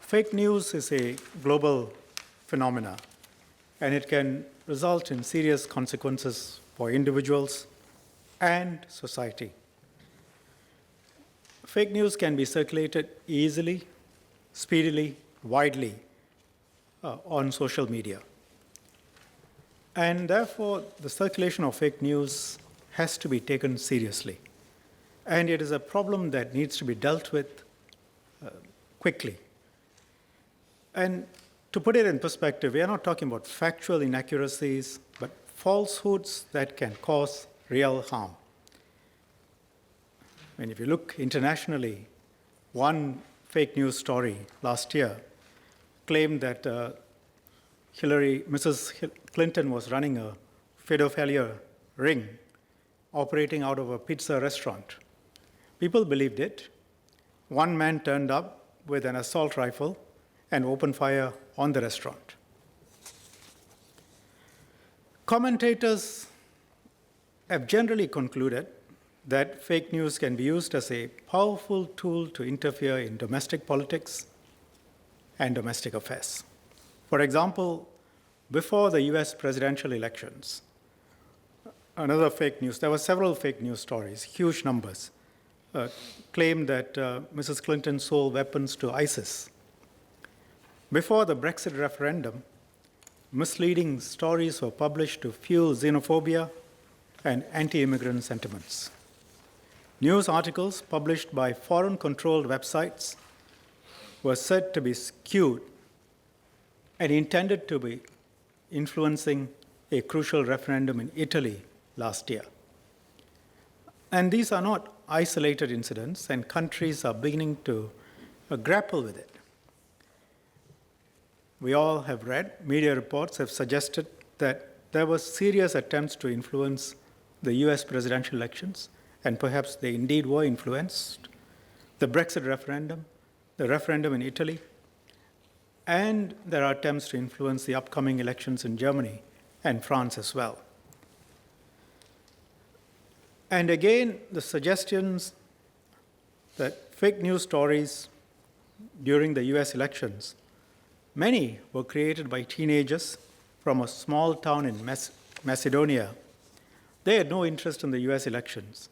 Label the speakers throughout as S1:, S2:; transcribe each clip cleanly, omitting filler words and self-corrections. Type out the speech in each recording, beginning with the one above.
S1: Fake news is a global phenomena, and it can result in serious consequences for individuals and society. Fake news can be circulated easily, speedily, widely on social media. And therefore, the circulation of fake news has to be taken seriously. And it is a problem that needs to be dealt with quickly. And to put it in perspective, we are not talking about factual inaccuracies, but falsehoods that can cause real harm. And if you look internationally, one fake news story last year claimed that Mrs. Clinton was running a pedophilia ring operating out of a pizza restaurant. People believed it. One man turned up with an assault rifle and opened fire on the restaurant. Commentators have generally concluded that fake news can be used as a powerful tool to interfere in domestic politics and domestic affairs. For example, before the US presidential elections, there were several fake news stories, huge numbers, claimed that Mrs. Clinton sold weapons to ISIS. Before the Brexit referendum, misleading stories were published to fuel xenophobia and anti-immigrant sentiments. News articles published by foreign-controlled websites were said to be skewed and intended to be influencing a crucial referendum in Italy last year. And these are not isolated incidents, and countries are beginning to grapple with it. We all have read, media reports have suggested that there were serious attempts to influence the US presidential elections, and perhaps they indeed were influenced, the Brexit referendum, the referendum in Italy, and there are attempts to influence the upcoming elections in Germany and France as well. And again, the suggestions that fake news stories during the US elections, many were created by teenagers from a small town in Macedonia. They had no interest in the US elections.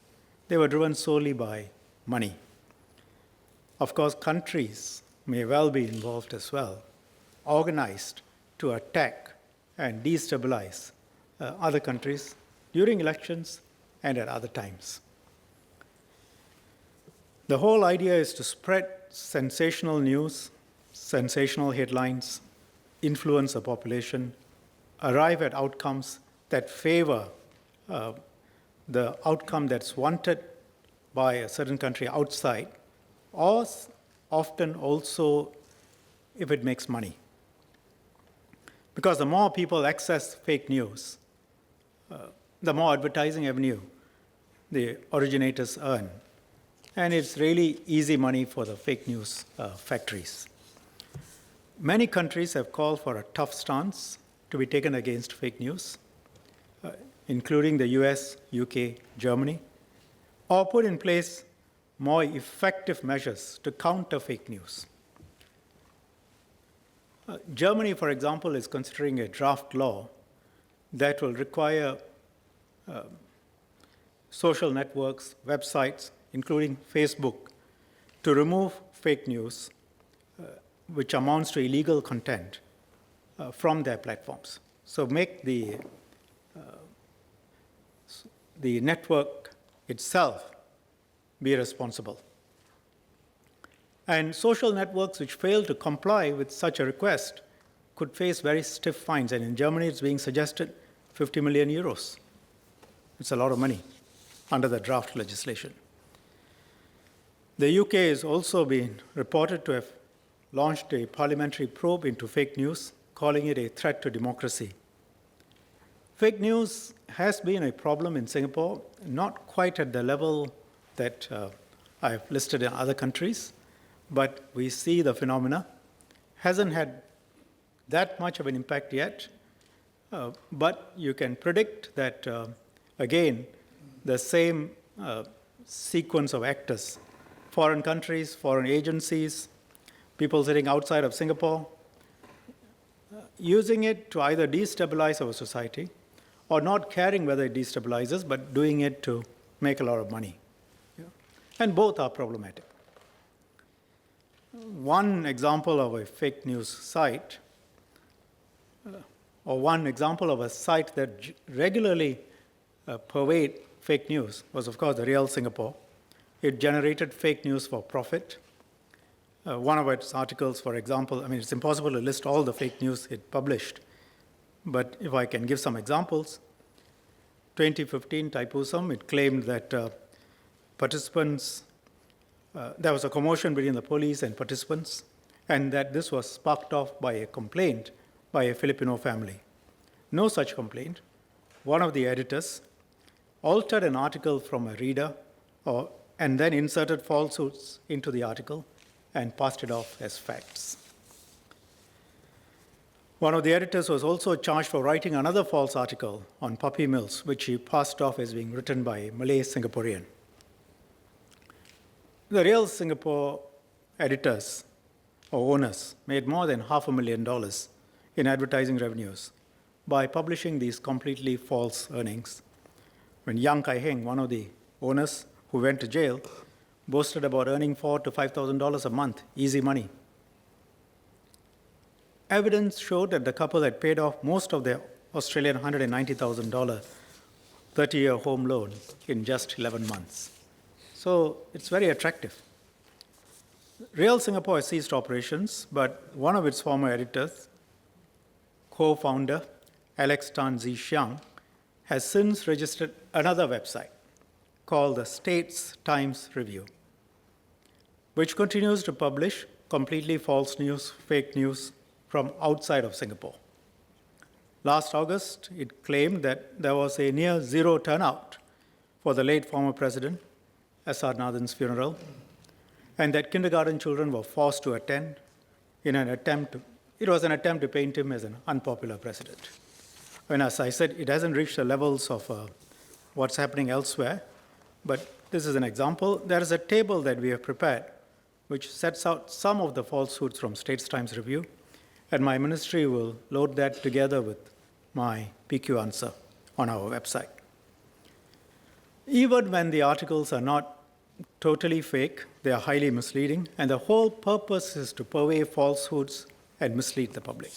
S1: They were driven solely by money. Of course, countries may well be involved as well, organized to attack and destabilize other countries during elections and at other times. The whole idea is to spread sensational news, sensational headlines, influence the population, arrive at outcomes that favor the outcome that's wanted by a certain country outside, or often also if it makes money. Because the more people access fake news, the more advertising revenue the originators earn. And it's really easy money for the fake news factories. Many countries have called for a tough stance to be taken against fake news, including the US, UK, Germany, or put in place more effective measures to counter fake news. Germany, for example, is considering a draft law that will require social networks, websites, including Facebook, to remove fake news, which amounts to illegal content, from their platforms. So make the network itself be responsible. And social networks which fail to comply with such a request could face very stiff fines. And in Germany, it's being suggested 50 million euros. It's a lot of money under the draft legislation. The UK has also been reported to have launched a parliamentary probe into fake news, calling it a threat to democracy. Fake news has been a problem in Singapore, not quite at the level that I've listed in other countries, but we see the phenomena. Hasn't had that much of an impact yet, but you can predict that, again, the same sequence of actors, foreign countries, foreign agencies, people sitting outside of Singapore, using it to either destabilize our society or not caring whether it destabilizes, but doing it to make a lot of money. Yeah. And both are problematic. One example of a fake news site, or one example of a site that regularly pervade fake news was, of course, the Real Singapore. It generated fake news for profit. One of its articles, for example, I mean, it's impossible to list all the fake news it published, but if I can give some examples, 2015 Taipusam, it claimed that participants, there was a commotion between the police and participants, and that this was sparked off by a complaint by a Filipino family. No such complaint. One of the editors altered an article from a reader and then inserted falsehoods into the article and passed it off as facts. One of the editors was also charged for writing another false article on puppy mills, which he passed off as being written by a Malay Singaporean. The Real Singapore editors or owners made more than $500,000 in advertising revenues by publishing these completely false earnings. When Yang Kai Heng, one of the owners who went to jail, boasted about earning $4,000 to $5,000 a month, easy money. Evidence showed that the couple had paid off most of their Australian $190,000 30-year home loan in just 11 months. So it's very attractive. Real Singapore has ceased operations, but one of its former editors, co-founder Alex Tan Zi Xiang, has since registered another website called the States Times Review, which continues to publish completely false news, fake news from outside of Singapore. Last August, it claimed that there was a near zero turnout for the late former president, S.R. Nathan's funeral, and that kindergarten children were forced to attend it was an attempt to paint him as an unpopular president. And as I said, it hasn't reached the levels of what's happening elsewhere, but this is an example. There is a table that we have prepared which sets out some of the falsehoods from States Times Review, and my ministry will load that together with my PQ answer on our website. Even when the articles are not totally fake, they are highly misleading, and the whole purpose is to purvey falsehoods and mislead the public.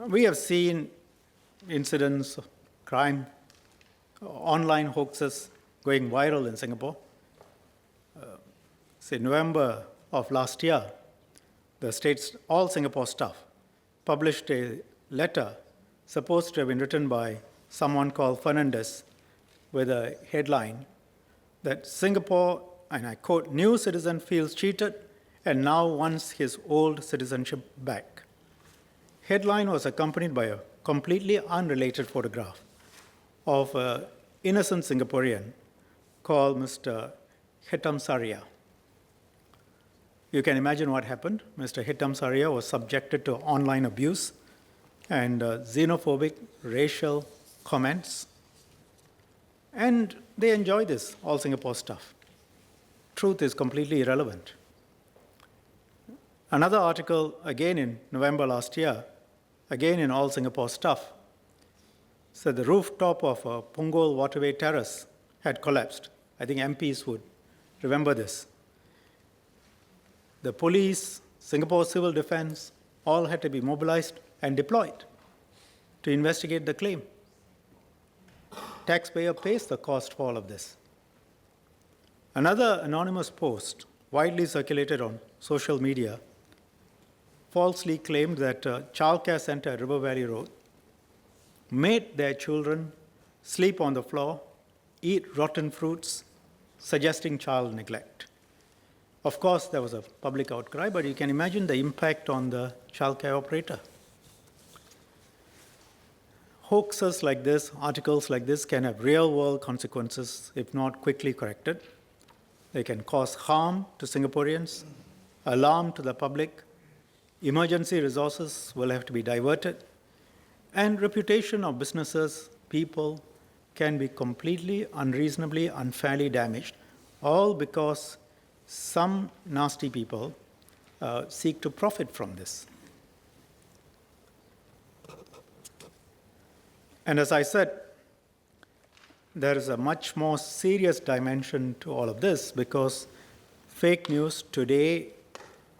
S1: We have seen incidents of crime, online hoaxes going viral in Singapore. In November of last year, the state's all Singapore staff published a letter supposed to have been written by someone called Fernandez with a headline that Singapore, and I quote, new citizen feels cheated and now wants his old citizenship back. Headline was accompanied by a completely unrelated photograph of an innocent Singaporean called Mr. Hitam Saria. You can imagine what happened. Mr. Hitam Saria was subjected to online abuse and xenophobic racial comments. And they enjoy this, all Singapore stuff. Truth is completely irrelevant. Another article, again in November last year, again in all Singapore stuff, said the rooftop of a Punggol Waterway Terrace had collapsed. I think MPs would remember this. The police, Singapore Civil Defense, all had to be mobilized and deployed to investigate the claim. Taxpayer pays the cost for all of this. Another anonymous post, widely circulated on social media, falsely claimed that a childcare center at River Valley Road made their children sleep on the floor, eat rotten fruits, suggesting child neglect. Of course, there was a public outcry, but you can imagine the impact on the childcare operator. Hoaxes like this, articles like this can have real-world consequences if not quickly corrected. They can cause harm to Singaporeans, alarm to the public, emergency resources will have to be diverted, and reputation of businesses, people, can be completely, unreasonably, unfairly damaged, all because some nasty people seek to profit from this. And as I said, there is a much more serious dimension to all of this, because fake news today,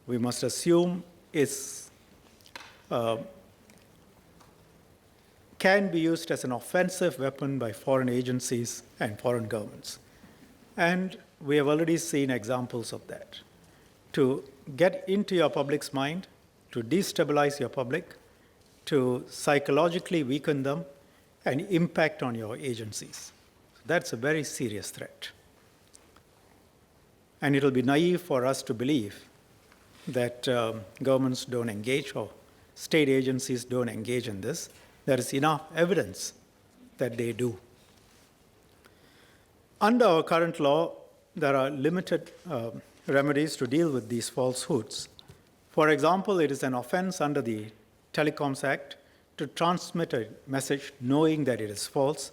S1: we must assume, can be used as an offensive weapon by foreign agencies and foreign governments. And we have already seen examples of that. To get into your public's mind, to destabilize your public, to psychologically weaken them, and impact on your agencies. That's a very serious threat. And it'll be naive for us to believe that governments don't engage or state agencies don't engage in this. There is enough evidence that they do. Under our current law, there are limited remedies to deal with these falsehoods. For example, it is an offense under the Telecoms Act to transmit a message knowing that it is false.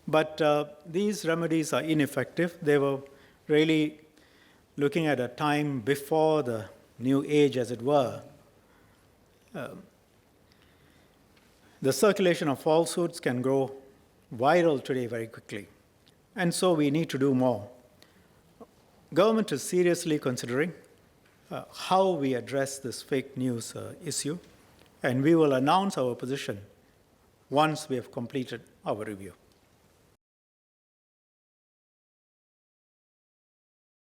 S1: But these remedies are ineffective. They were really looking at a time before the new age, as it were. The circulation of falsehoods can grow viral today very quickly. And so we need to do more. Government is seriously considering how we address this fake news issue, and we will announce our position once we have completed our review.